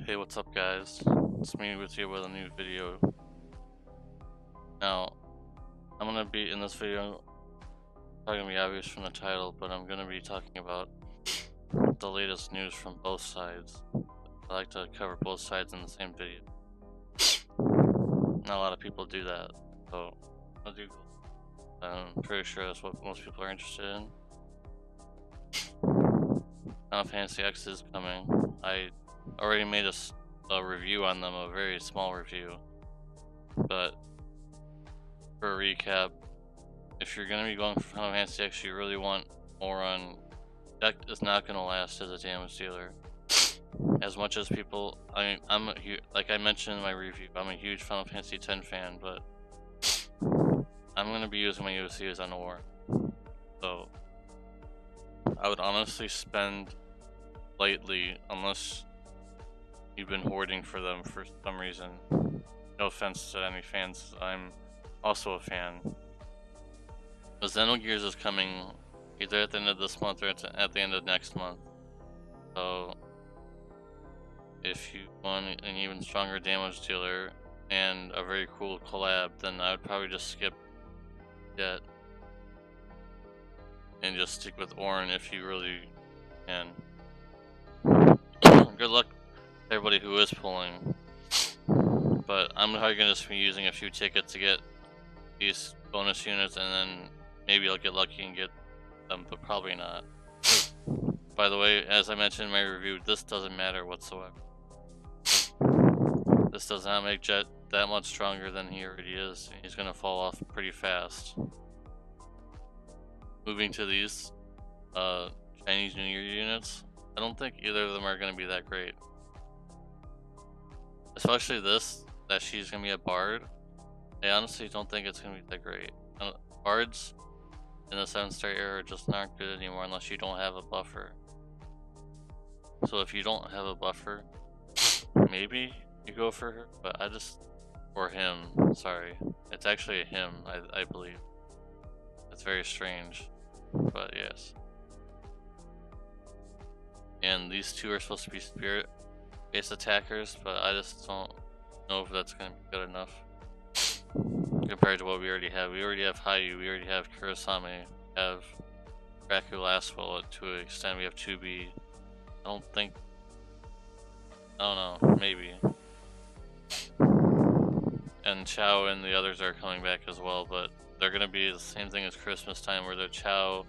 Hey, what's up guys? It's me with you with a new video. Now, I'm gonna be in this video, probably gonna be obvious from the title, but I'm gonna be talking about the latest news from both sides. I like to cover both sides in the same video. Not a lot of people do that, so I'll do. I'm pretty sure that's what most people are interested in. Final Fantasy X is coming. I already made a review on them, a very small review, but for a recap, if you're going to be going for Final Fantasy X, you really want Moron. Deck is not going to last as a damage dealer. As much as people, like I mentioned in my review, I'm a huge Final Fantasy X fan, but I'm going to be using my UCs on War. So I would honestly spend lightly unless you've been hoarding for them for some reason. No offense to any fans, I'm also a fan. But Xenogears is coming either at the end of this month or at the end of next month. So if you want an even stronger damage dealer and a very cool collab, then I would probably just skip that and just stick with Auron if you really can. Good luck to everybody who is pulling, but I'm probably gonna just be using a few tickets to get these bonus units, and then maybe I'll get lucky and get them, but probably not. By the way, as I mentioned in my review, this doesn't matter whatsoever. This does not make Jet that much stronger than he already is. He's gonna fall off pretty fast. Moving to these Chinese New Year units, I don't think either of them are gonna be that great. Especially this, that she's gonna be a bard. I honestly don't think it's gonna be that great. Bards in the 7-star era just aren't good anymore unless you don't have a buffer. So if you don't have a buffer, maybe you go for her, but or him, sorry. It's actually a him, I believe. It's very strange, but yes. And these two are supposed to be spirit-based attackers, but I just don't know if that's gonna be good enough compared to what we already have. We already have Hayu, we already have Kurosame, we have Raku Lastwell to an extent, we have 2B. I don't know, maybe. And Chao and the others are coming back as well, but they're gonna be the same thing as Christmas time, where the Chao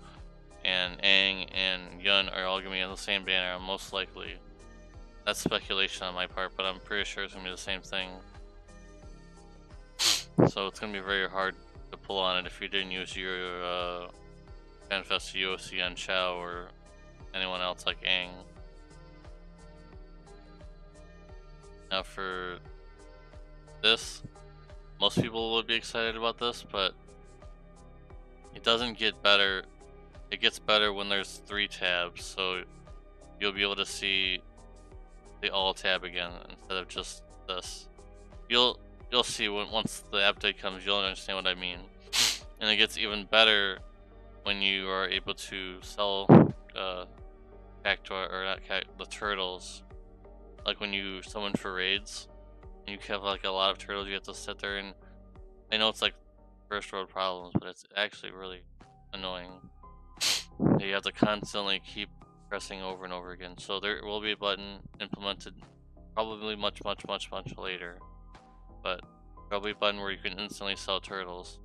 and Aang and Yun are all gonna be on the same banner, most likely. That's speculation on my part, but I'm pretty sure it's gonna be the same thing. So it's gonna be very hard to pull on it if you didn't use your Manifest UOC on Chao or anyone else like Aang. Now for this, most people would be excited about this, but it doesn't get better. It gets better when there's 3 tabs, so you'll be able to see the all tab again instead of just this. You'll see once the update comes, you'll understand what I mean. And it gets even better when you are able to sell the turtles. Like when you summon for raids, and you have like a lot of turtles, you have to sit there, and I know it's like first world problems, but it's actually really annoying. You have to constantly keep pressing over and over again. So there will be a button implemented probably much later, but probably a button where you can instantly sell turtles,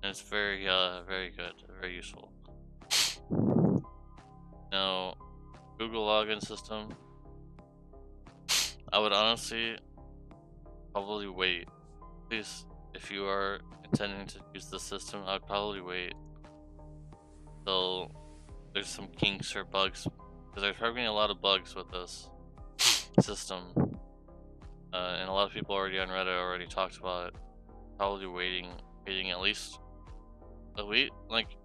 and it's very good, very useful. Now, Google login system, I would honestly probably wait. Please, if you are intending to use the system, I would probably wait till there's some kinks or bugs, because there's probably a lot of bugs with this system, and a lot of people already on Reddit already talked about it. Probably waiting at least a week. Like,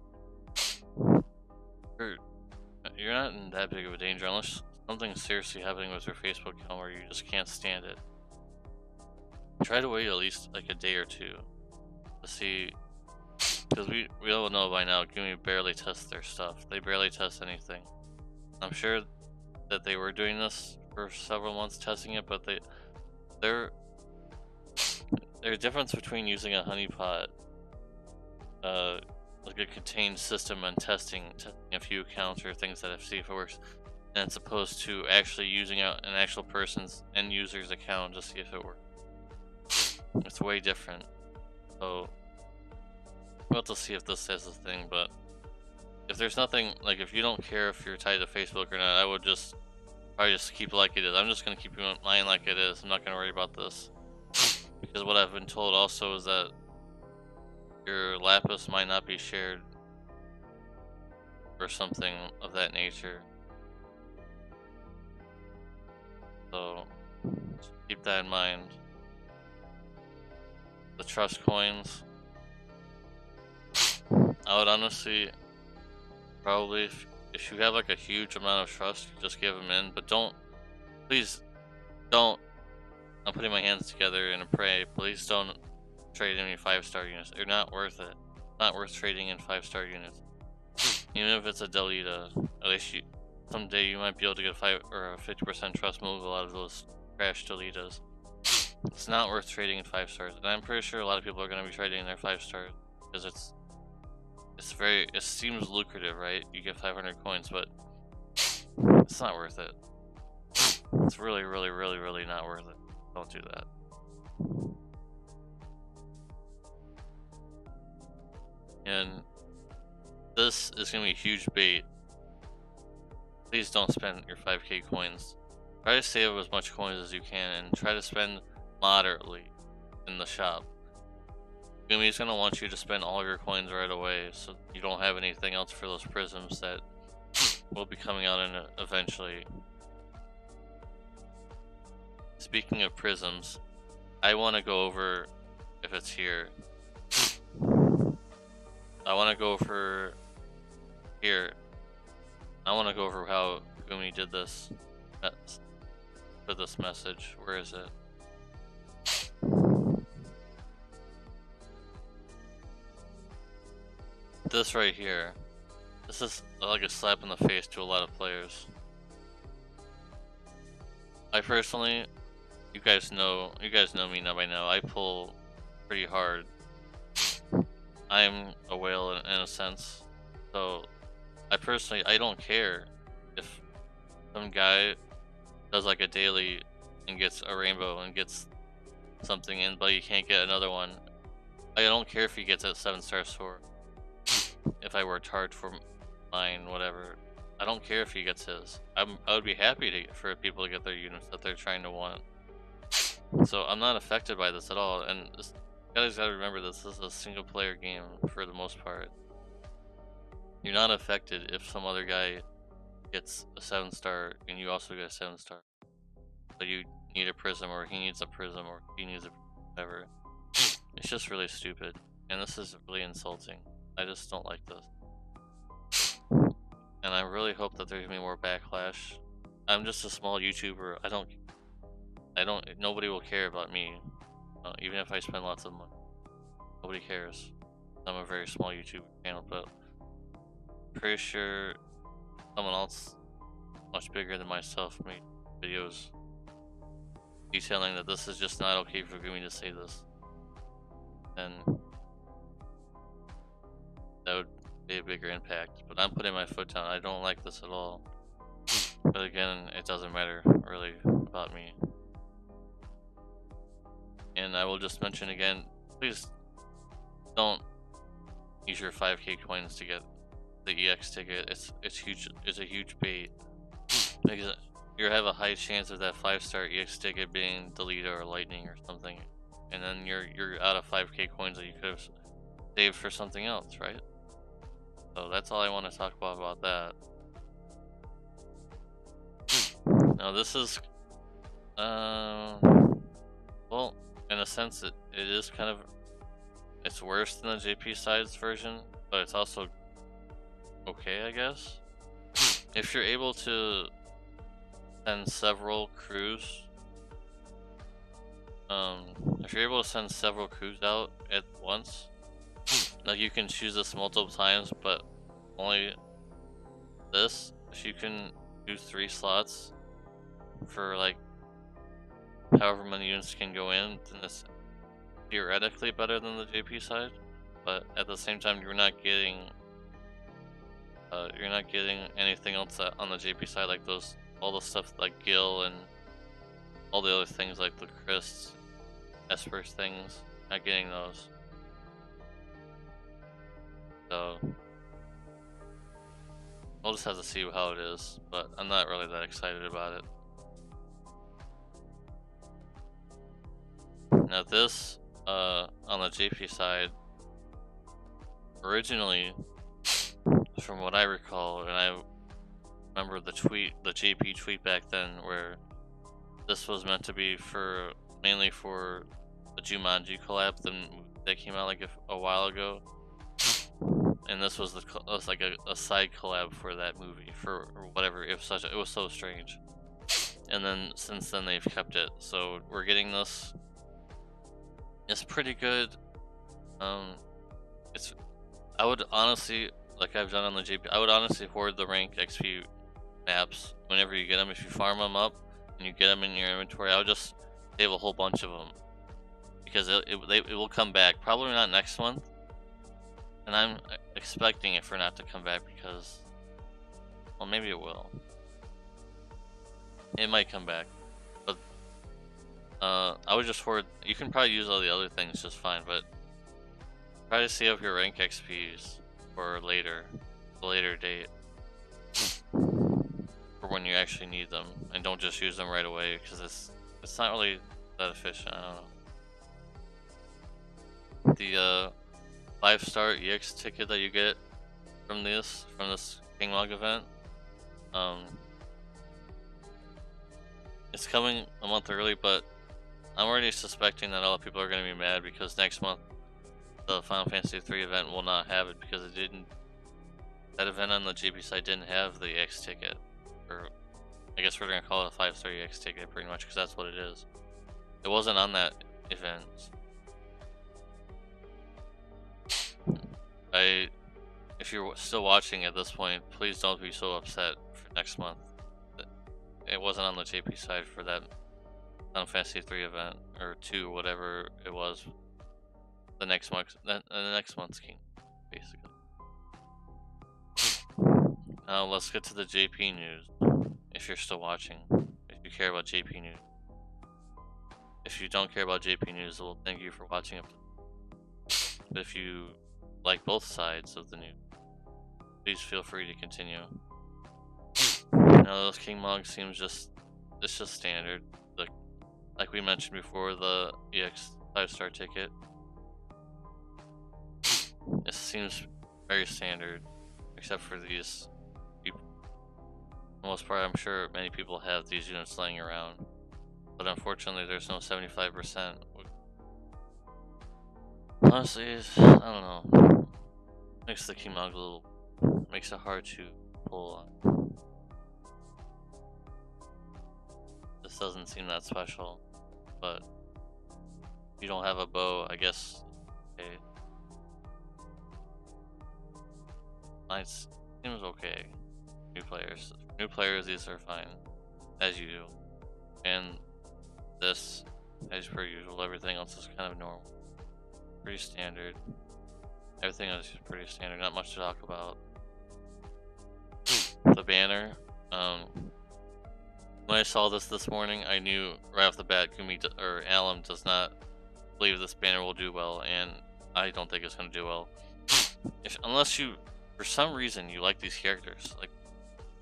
you're not in that big of a danger unless something's seriously happening with your Facebook account where you just can't stand it. Try to wait at least like a day or two to see, because we all know by now Gumi barely tests their stuff. They barely test anything. I'm sure that they were doing this for several months testing it, but they're there's a difference between using a honeypot, like a contained system, and testing a few accounts or things that see if it works, and it's opposed to actually using an actual person's end user's account to see if it works. It's way different. So we'll have to see if this says a thing, but if there's nothing, like if you don't care if you're tied to Facebook or not, I would just probably just keep it like it is. I'm just gonna keep mine like it is. I'm not gonna worry about this. Because what I've been told also is that your lapis might not be shared or something of that nature. So just keep that in mind. The trust coins, I would honestly probably, if you have like a huge amount of trust, you just give them in, but please don't, I'm putting my hands together and pray, please don't trade any 5-star units. They're not worth it. Not worth trading in 5-star units. Even if it's a Delita, at least someday you might be able to get 5 or a 50% trust move out of those crash Delitas. It's not worth trading in 5 stars, and I'm pretty sure a lot of people are going to be trading their 5 stars because it seems lucrative, right? You get 500 coins, but it's not worth it. It's really, really, really, really not worth it. Don't do that. And this is going to be a huge bait. Please don't spend your 5k coins. Try to save as much coins as you can and try to spend moderately in the shop. Gumi's going to want you to spend all your coins right away so you don't have anything else for those prisms that will be coming out eventually. Speaking of prisms, I want to go over, if it's here, I want to go over here. I want to go over how Gumi did this for this message. Where is it? This right here. This is like a slap in the face to a lot of players. I personally, you guys know me now by now. I pull pretty hard. I'm a whale in a sense. So I don't care if some guy does like a daily and gets a rainbow and gets something in, but you can't get another one. I don't care if he gets a 7-star sword. If I worked hard for mine, whatever. I don't care if he gets his. I would be happy for people to get their units that they're trying to want. So I'm not affected by this at all. And you guys gotta remember, this is a single player game for the most part. You're not affected if some other guy gets a 7-star and you also get a 7-star. So you need a prism, or he needs a prism, or he needs a whatever. It's just really stupid. And this is really insulting. I just don't like this. And I really hope that there's gonna be more backlash. I'm just a small YouTuber. Nobody will care about me. Even if I spend lots of money. Nobody cares. I'm a very small YouTube channel, but pretty sure someone else much bigger than myself made videos detailing that this is just not okay for Gumi to say this. And that would be a bigger impact. But I'm putting my foot down. I don't like this at all. But again, it doesn't matter really about me. And I will just mention again, please don't use your 5k coins to get the EX ticket. It's huge. It's a huge bait because you have a high chance of that 5-star EX ticket being deleted or lightning or something, and then you're out of 5k coins that you could have saved for something else, right? So that's all I want to talk about that. Now this is well, in a sense it is kind of, it's worse than the JP sides version, but it's also okay, I guess. If you're able to send several crews, out at once, like you can choose this multiple times, but only this, if you can do 3 slots for like however many units can go in, then it's theoretically better than the JP side. But at the same time, you're not getting anything else on the JP side, like all the stuff like Gil and all the other things like the Chris, Esper's things. Not getting those. So we'll just have to see how it is, but I'm not really that excited about it. Now this, on the JP side, originally, from what I recall, and I remember the JP tweet back then, where this was meant to be mainly for the Jumanji collab that came out like a while ago. And this was like a side collab for that movie, or whatever. It was so strange. And then since then they've kept it, so we're getting this. It's pretty good. I would honestly, like I've done on the JP, I would honestly hoard the rank XP maps whenever you get them. If you farm them up and you get them in your inventory, I would just save a whole bunch of them, because it will come back. Probably not next month. And I'm expecting it for not to come back because, well, maybe it will. It might come back, but I would just hoard. You can probably use all the other things just fine, but try to save your rank XPs for later, a later date, for when you actually need them, and don't just use them right away because it's not really that efficient. I don't know. The 5-star EX ticket that you get from this King Log event, it's coming a month early, but I'm already suspecting that a lot of people are going to be mad because next month the Final Fantasy 3 event will not have it, because that event on the JP side didn't have the EX ticket, or I guess we're going to call it a 5-star EX ticket pretty much, because that's what it is. It wasn't on that event. If you're still watching at this point, please don't be so upset for next month. It wasn't on the JP side for that Final Fantasy 3 event, or 2, whatever it was. The next month's King, basically. Now let's get to the JP news. If you're still watching, if you care about JP news. If you don't care about JP news, well, thank you for watching. But if you like both sides of the news, please feel free to continue. Now those King Mog seems it's just standard. Like we mentioned before, the EX 5-star ticket. It seems very standard, except for these. For the most part, I'm sure many people have these units laying around, but unfortunately there's no 75%. Honestly, I don't know. Makes the King Mog makes it hard to pull on. This doesn't seem that special, but if you don't have a bow, I guess, okay. Mine seems okay. New players, these are fine, as usual. And this, as per usual, everything else is kind of normal. Pretty standard. Everything else is pretty standard, not much to talk about. The banner, when I saw this morning, I knew right off the bat Alum does not believe this banner will do well, and I don't think it's going to do well. Unless you, for some reason, you like these characters. Like,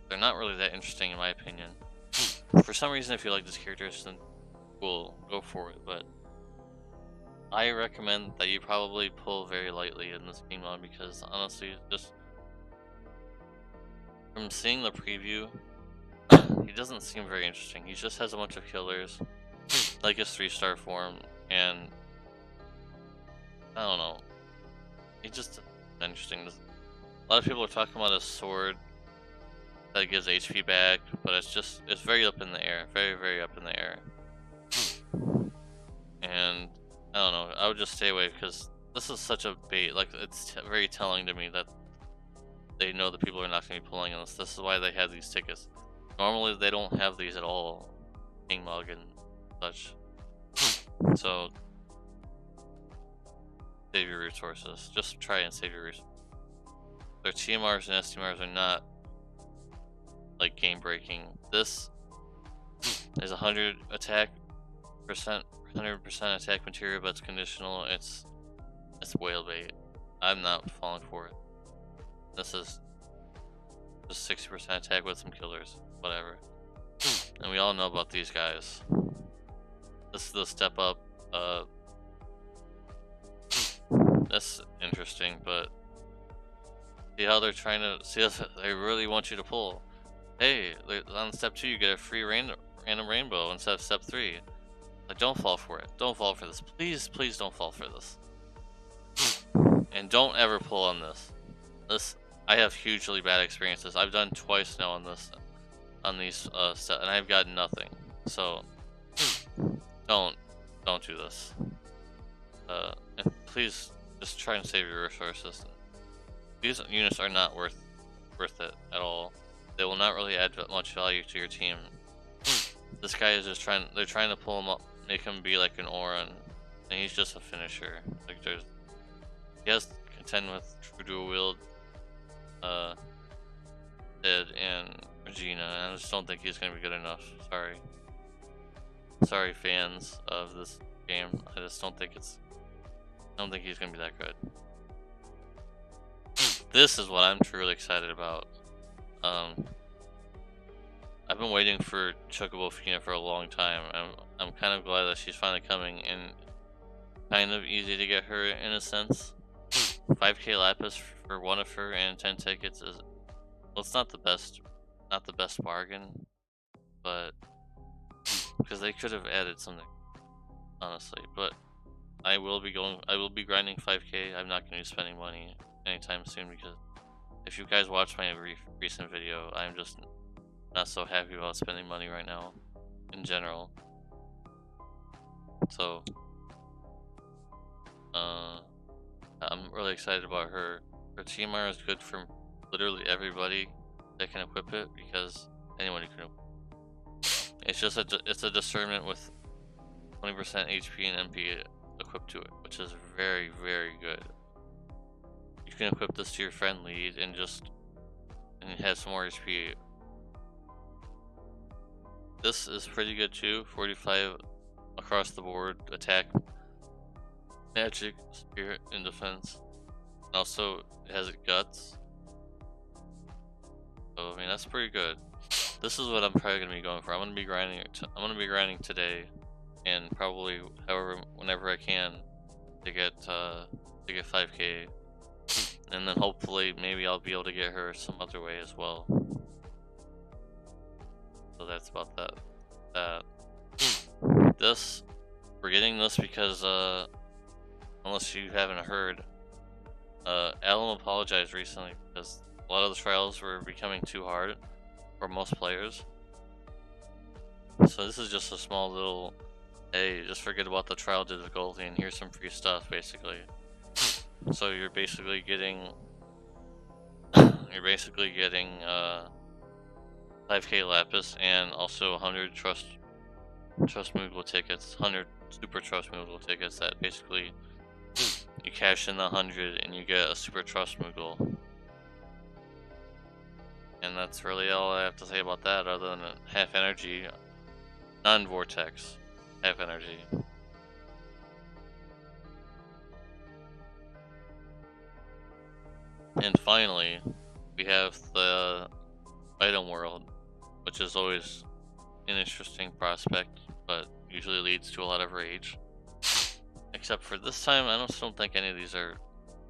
they're not really that interesting in my opinion. For some reason, if you like these characters, then cool, go for it. But I recommend that you probably pull very lightly in this game mode, because honestly, just from seeing the preview, he doesn't seem very interesting. He just has a bunch of killers, like his 3-star form, and I don't know. He just interesting. A lot of people are talking about his sword that gives HP back, but it's very up in the air, very up in the air. And I don't know. I would just stay away, because this is such a bait. Like, it's very telling to me that they know that people are not going to be pulling on this. This is why they have these tickets. Normally they don't have these at all. King Mug and such. So save your resources. Just try and save your resources. Their TMRs and STMRs are not like game breaking. This is 100% attack, 100% attack material, but it's conditional. It's whale bait. I'm not falling for it. This is just 60% attack with some killers, whatever. And we all know about these guys. This is the step up. That's interesting, but see how they're trying to see if they really want you to pull. Hey, on step 2 you get a free random rainbow instead of step 3. Like, don't fall for it. Don't fall for this. Please don't fall for this. And don't ever pull on this. I have hugely bad experiences. I've done twice now on these steps, and I've gotten nothing. So don't do this. And please just try and save your resources. These units are not worth it at all. They will not really add much value to your team. This guy is just they're trying to pull him up, make him be like an Oran, and he's just a finisher. Like he has to contend with True Dual Wield, Ed and Regina, and I just don't think he's gonna be good enough. Sorry fans of this game. I just don't think he's gonna be that good. This is what I'm truly excited about. I've been waiting for Chocobo Fina for a long time. I'm kind of glad that she's finally coming, and kind of easy to get her in a sense. 5k Lapis for one of her and 10 tickets is, well, it's not the best bargain, but because they could have added something, honestly. But I will be grinding 5k. I'm not going to be spending money anytime soon, because if you guys watch my recent video, I'm just not so happy about spending money right now in general. So I'm really excited about her. Her TMR is good for literally everybody that can equip it, because anyone can equip it. It's just it's a discernment with 20% HP and MP equipped to it, which is very, very good. You can equip this to your friend lead and it has some more HP. This is pretty good too. 45 across the board attack, magic, spirit, and defense. And also it has guts. So I mean, that's pretty good. This is what I'm probably gonna be going for. I'm gonna be grinding today, and probably whenever I can, to get 5k, and then hopefully maybe I'll be able to get her some other way as well. So that's about that. We're getting this because unless you haven't heard, Alum apologized recently because a lot of the trials were becoming too hard for most players. So this is just a small little, hey, just forget about the trial difficulty and here's some free stuff, basically. So you're basically getting 5k Lapis and also 100 trust Moogle tickets, 100 super trust Moogle tickets that basically you cash in the 100 and you get a super trust Moogle. And that's really all I have to say about that, other than half energy, non-vortex, half energy. And finally, we have the item world, which is always an interesting prospect, but usually leads to a lot of rage. Except for this time, I don't think any of these are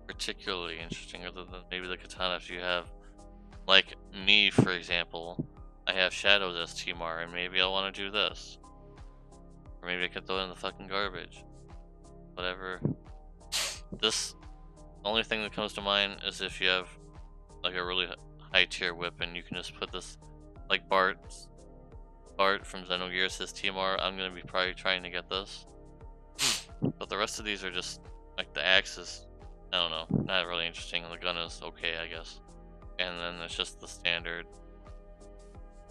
particularly interesting, other than maybe the katana. If you have, like me, for example, I have shadows as TMR, and maybe I'll want to do this. Or maybe I could throw it in the fucking garbage. Whatever. This, only thing that comes to mind is if you have like a really high tier whip, and you can just put this, like Bart from Xenogears, his TMR. I'm gonna be probably trying to get this. But the rest of these are just, like, the axe is, I don't know, not really interesting, and the gun is okay, I guess. And then it's just the standard.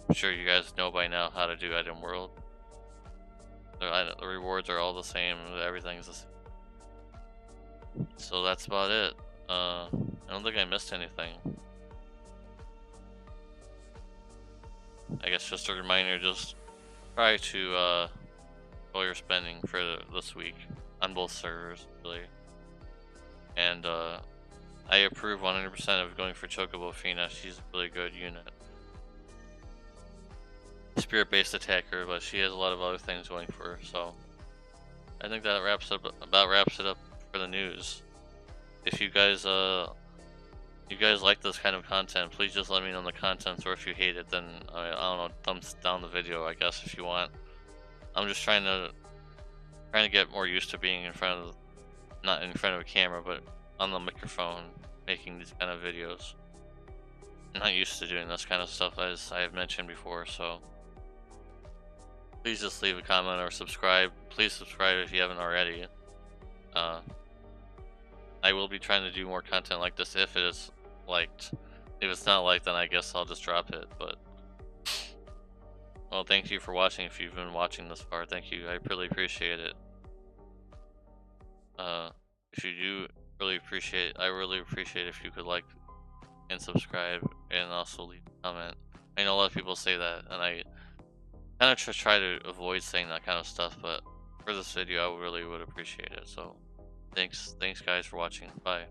I'm sure you guys know by now how to do item world. The rewards are all the same. Everything's the same. So that's about it. I don't think I missed anything. I guess just a reminder, just try to control your spending for this week on both servers, really. And I approve 100% of going for Chocobo Fina. She's a really good unit. Spirit-based attacker, but she has a lot of other things going for her. So I think that wraps it up for the news. If you guys like this kind of content, please just let me know in the comments, or if you hate it, then I don't know, thumbs down the video, I guess, if you want. I'm just trying to get more used to being not in front of a camera, but on the microphone, making these kind of videos. I'm not used to doing this kind of stuff, as I have mentioned before, so please just leave a comment or subscribe. Please subscribe if you haven't already. I will be trying to do more content like this if it is liked. If it's not liked, then I guess I'll just drop it. But well, thank you for watching. If you've been watching this far, thank you. I really appreciate it. If you do I really appreciate if you could like and subscribe, and also leave a comment. I know a lot of people say that, and I kind of try to avoid saying that kind of stuff, but for this video, I really would appreciate it. So thanks guys for watching. Bye.